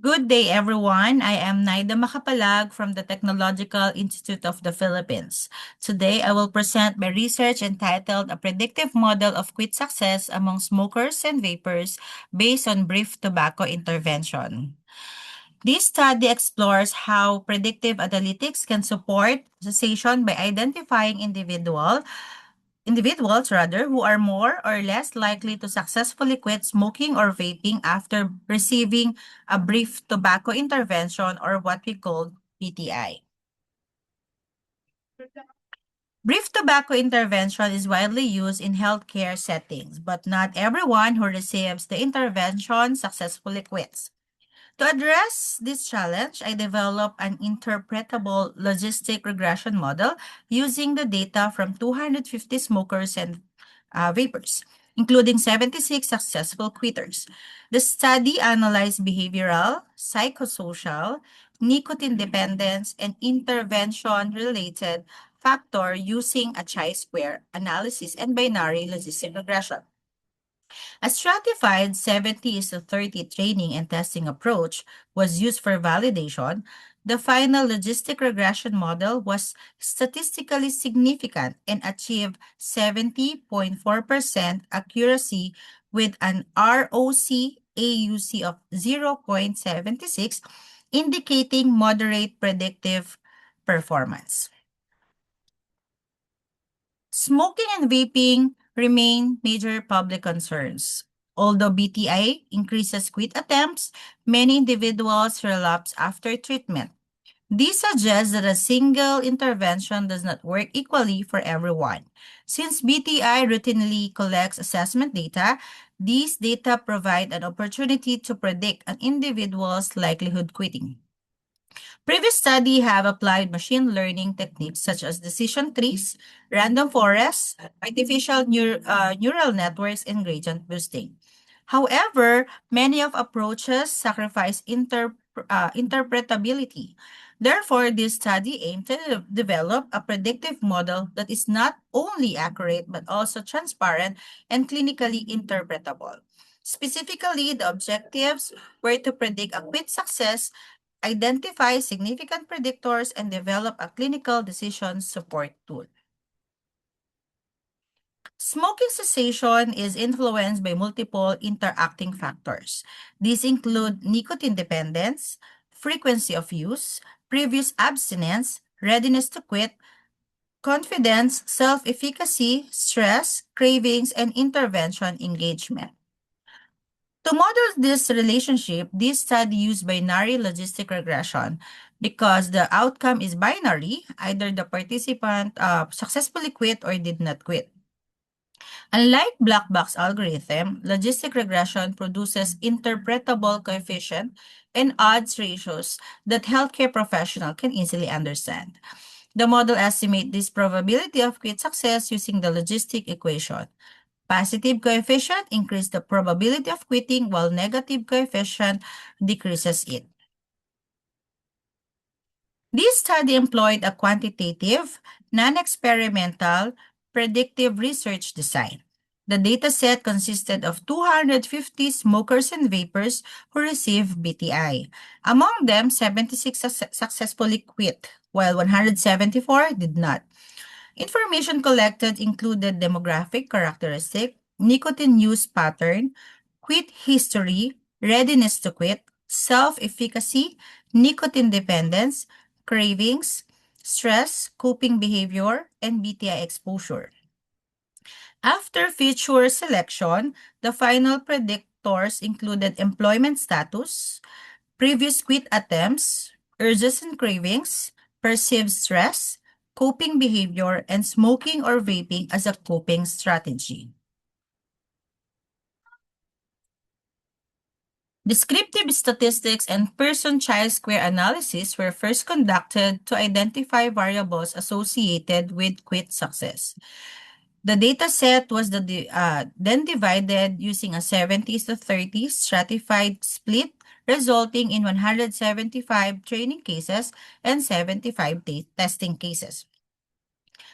Good day, everyone. I am Naida Makapalag from the Technological Institute of the Philippines. Today, I will present my research entitled A Predictive Model of Quit Success Among Smokers and Vapers Based on Brief Tobacco Intervention. This study explores how predictive analytics can support cessation by identifying individuals who are more or less likely to successfully quit smoking or vaping after receiving a brief tobacco intervention, or what we call BTI. Brief tobacco intervention is widely used in healthcare settings, but not everyone who receives the intervention successfully quits. To address this challenge, I developed an interpretable logistic regression model using the data from 250 smokers and vapers, including 76 successful quitters. The study analyzed behavioral, psychosocial, nicotine dependence, and intervention-related factor using a chi-square analysis and binary logistic regression. A stratified 70:30 training and testing approach was used for validation. The final logistic regression model was statistically significant and achieved 70.4% accuracy with an ROC AUC of 0.76, indicating moderate predictive performance. Smoking and vaping remain major public concerns. Although BTI increases quit attempts, many individuals relapse after treatment. This suggests that a single intervention does not work equally for everyone. Since BTI routinely collects assessment data, these data provide an opportunity to predict an individual's likelihood quitting. Previous studies have applied machine learning techniques such as decision trees, random forests, neural networks, and gradient boosting. However, many of approaches sacrifice interpretability. Therefore, this study aimed to develop a predictive model that is not only accurate but also transparent and clinically interpretable. Specifically, the objectives were to predict a quit success, identify significant predictors, and develop a clinical decision support tool. Smoking cessation is influenced by multiple interacting factors. These include nicotine dependence, frequency of use, previous abstinence, readiness to quit, confidence, self-efficacy, stress, cravings, and intervention engagement. To model this relationship, this study used binary logistic regression because the outcome is binary, either the participant successfully quit or did not quit. Unlike black box algorithm, logistic regression produces interpretable coefficient and odds ratios that healthcare professionals can easily understand. The model estimates this probability of quit success using the logistic equation. Positive coefficient increase the probability of quitting, while negative coefficient decreases it. This study employed a quantitative, non-experimental, predictive research design. The dataset consisted of 250 smokers and vapers who received BTI. Among them, 76 successfully quit, while 174 did not. Information collected included demographic characteristic, nicotine use pattern, quit history, readiness to quit, self-efficacy, nicotine dependence, cravings, stress, coping behavior, and BTI exposure. After feature selection, the final predictors included employment status, previous quit attempts, urges and cravings, perceived stress, coping behavior, and smoking or vaping as a coping strategy. Descriptive statistics and person-child square analysis were first conducted to identify variables associated with quit success. The dataset was then divided using a 70:30 stratified split, resulting in 175 training cases and 75 testing cases.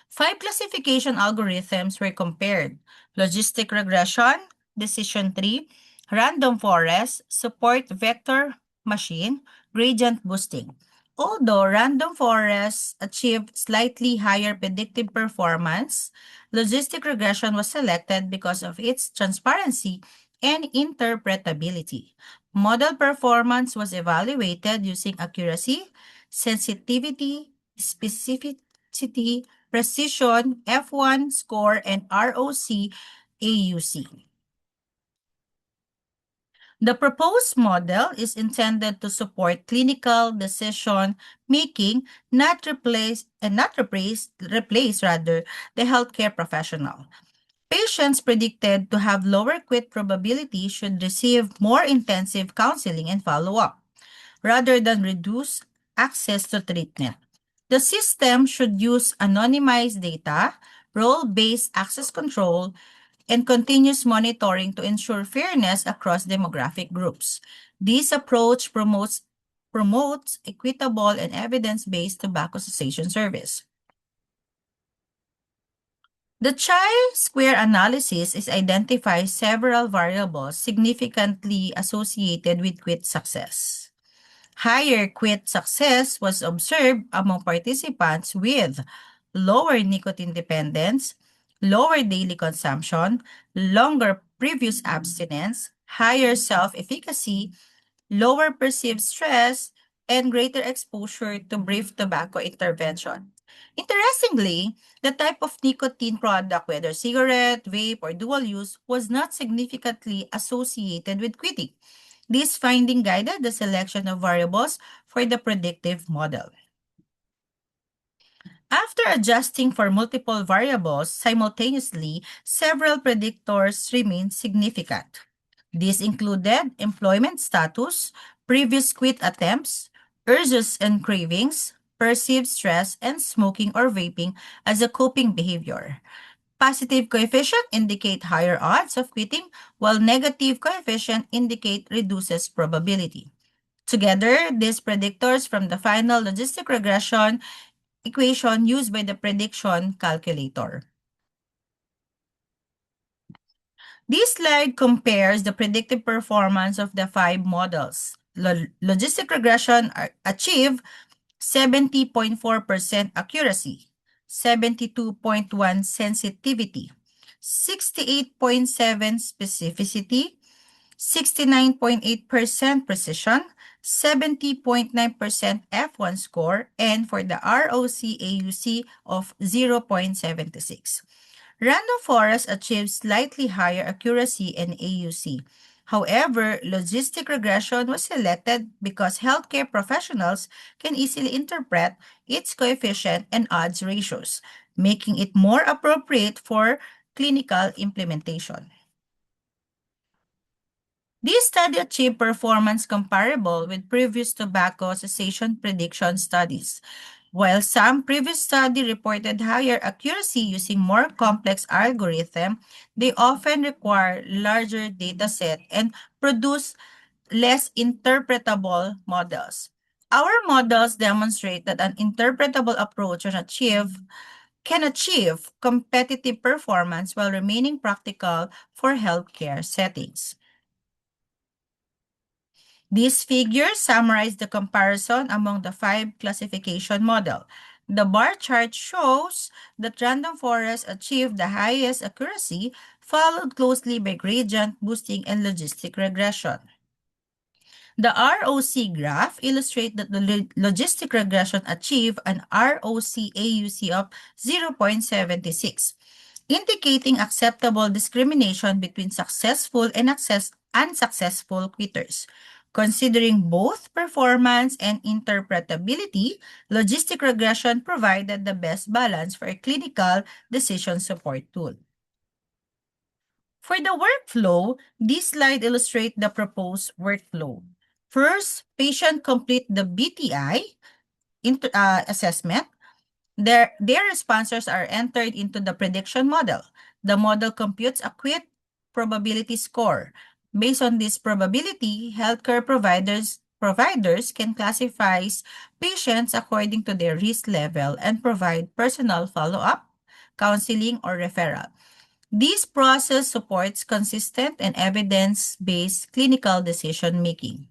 5 classification algorithms were compared: logistic regression, decision tree, random forest, support vector machine gradient boosting. Although random forests achieved slightly higher predictive performance, logistic regression was selected because of its transparency and interpretability. Model performance was evaluated using accuracy, sensitivity, specificity, precision, F1 score, and ROC AUC. The proposed model is intended to support clinical decision making, not replace rather the healthcare professional. Patients predicted to have lower quit probability should receive more intensive counseling and follow-up, rather than reduce access to treatment. The system should use anonymized data, role-based access control, and continuous monitoring to ensure fairness across demographic groups. This approach promotes equitable and evidence-based tobacco cessation service. The chi-square analysis is identifies several variables significantly associated with quit success. Higher quit success was observed among participants with lower nicotine dependence, lower daily consumption, longer previous abstinence, higher self-efficacy, lower perceived stress, and greater exposure to brief tobacco intervention. Interestingly, the type of nicotine product, whether cigarette, vape, or dual use, was not significantly associated with quitting. This finding guided the selection of variables for the predictive model. After adjusting for multiple variables simultaneously, several predictors remained significant. These included employment status, previous quit attempts, urges and cravings, perceived stress, and smoking or vaping as a coping behavior. Positive coefficient indicate higher odds of quitting, while negative coefficient indicate reduces probability. Together, these predictors from the final logistic regression equation used by the prediction calculator. This slide compares the predictive performance of the five models. Logistic regression achieved 70.4% accuracy, 72.1 sensitivity, 68.7 specificity, 69.8% precision, 70.9% F1 score, and for the ROC-AUC of 0.76. Random forest achieves slightly higher accuracy and AUC. However, logistic regression was selected because healthcare professionals can easily interpret its coefficient and odds ratios, making it more appropriate for clinical implementation. This study achieved performance comparable with previous tobacco cessation prediction studies. While some previous study reported higher accuracy using more complex algorithm, they often require larger dataset and produce less interpretable models. Our models demonstrate that an interpretable approach can achieve competitive performance while remaining practical for healthcare settings. These figures summarize the comparison among the five classification model. The bar chart shows that random forest achieved the highest accuracy, followed closely by gradient boosting and logistic regression. The ROC graph illustrates that the logistic regression achieved an ROC AUC of 0.76, indicating acceptable discrimination between successful and unsuccessful quitters. Considering both performance and interpretability, logistic regression provided the best balance for a clinical decision support tool. For the workflow, this slide illustrates the proposed workflow. First, patient complete the BTI assessment. Their responses are entered into the prediction model. The model computes a quit probability score. Based on this probability, healthcare providers can classify patients according to their risk level and provide personal follow-up, counseling, or referral. This process supports consistent and evidence-based clinical decision-making.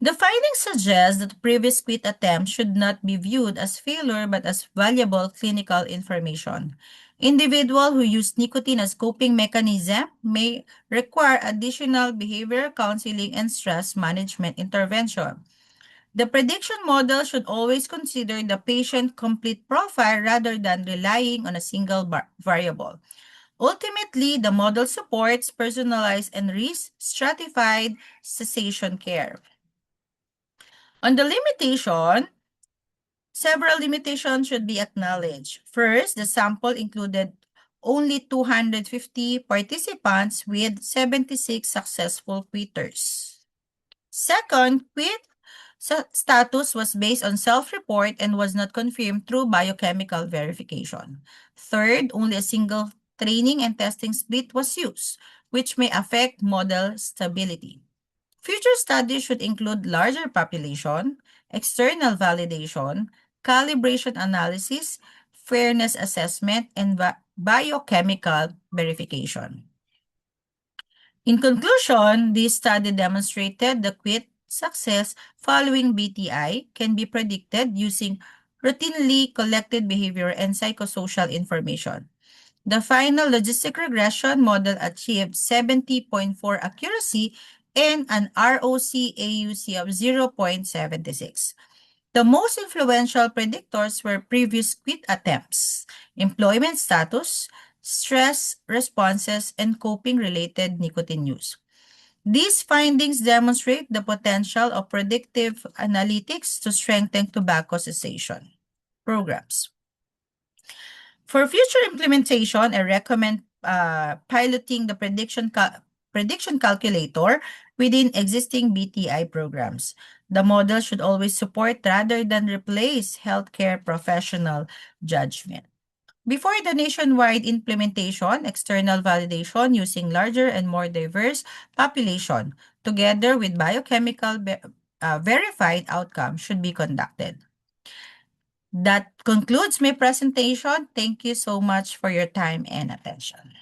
The findings suggest that previous quit attempts should not be viewed as failure but as valuable clinical information. Individuals who use nicotine as coping mechanism may require additional behavioral counseling and stress management intervention. The prediction model should always consider the patient complete profile rather than relying on a single variable. Ultimately, the model supports personalized and risk stratified cessation care. On the limitation, several limitations should be acknowledged. First, the sample included only 250 participants with 76 successful quitters. Second, status was based on self-report and was not confirmed through biochemical verification. Third, only a single training and testing split was used, which may affect model stability. Future studies should include larger population, external validation, calibration analysis, fairness assessment, and biochemical verification. In conclusion, this study demonstrated the quit success following BTI can be predicted using routinely collected behavior and psychosocial information. The final logistic regression model achieved 70.4 accuracy and an ROC-AUC of 0.76. The most influential predictors were previous quit attempts, employment status, stress responses, and coping-related nicotine use. These findings demonstrate the potential of predictive analytics to strengthen tobacco cessation programs. For future implementation, I recommend piloting the prediction calculator within existing BTI programs. The model should always support rather than replace healthcare professional judgment. Before the nationwide implementation, external validation using larger and more diverse population, together with biochemical verified outcomes, should be conducted. That concludes my presentation. Thank you so much for your time and attention.